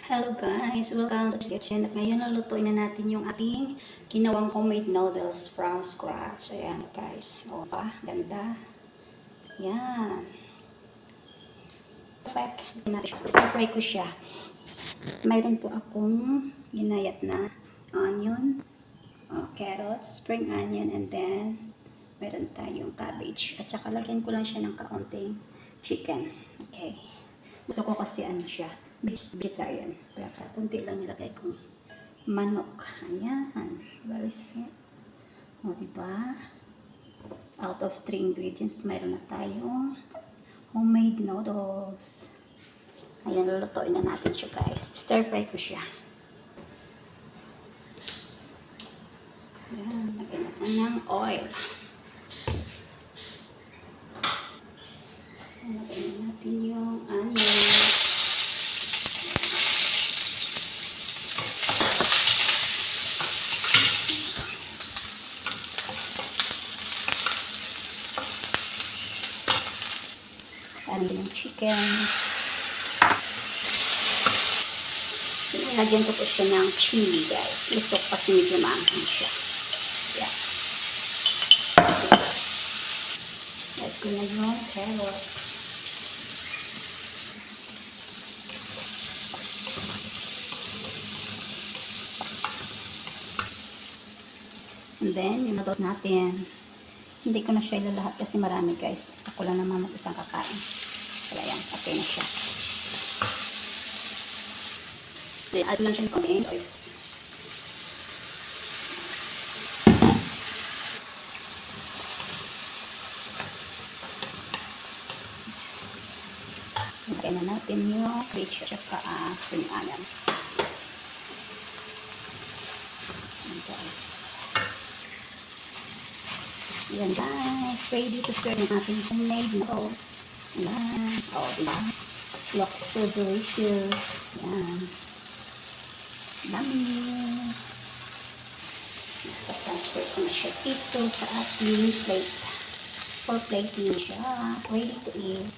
Hello guys! Welcome to the kitchen. At ngayon nalutuin na natin yung ating ginawang homemade noodles from scratch. Ayan guys. O pa? Ganda. Yan. Perfect. Stir-fry ko siya. Mayroon po akong ginayat na onion, carrots, spring onion, and then meron tayong cabbage. At saka lagyan ko lang siya ng kaunting chicken. Okay. Gusto ko kasi ano siya, vegetarian. Kaya kunti lang nilagay kong manok. Ayan. Very simple. O, diba? Out of 3 ingredients, mayroon na tayong homemade noodles. Ayan, lulutuin na natin siya guys. Stir fry ko siya. Ayan, lagyan natin ng oil. Lagyan natin yung onion. Lagyan yung chicken. Lagyan ko po siya ng chili guys. Gusto ko kasi medyo maanghang siya. Yeah. Add ko na yung carrots. And then, yung noodles natin. Hindi ko na siya ilalahat kasi marami guys. Ako lang naman mag-isang kakain. Kaya yan, okay na siya. Then, add lang siya ng konting oils. Lagay na natin yung cabbage at saka spring onion. Ayan guys. Ayan guys. Ready to serve yung ating homemade noodles. Ayan. Oh, diba? Looks so delicious. Ayan. Dami. Transfer ko na siya dito sa ating plate. For plating siya. Ready to eat.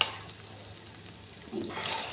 Ayan.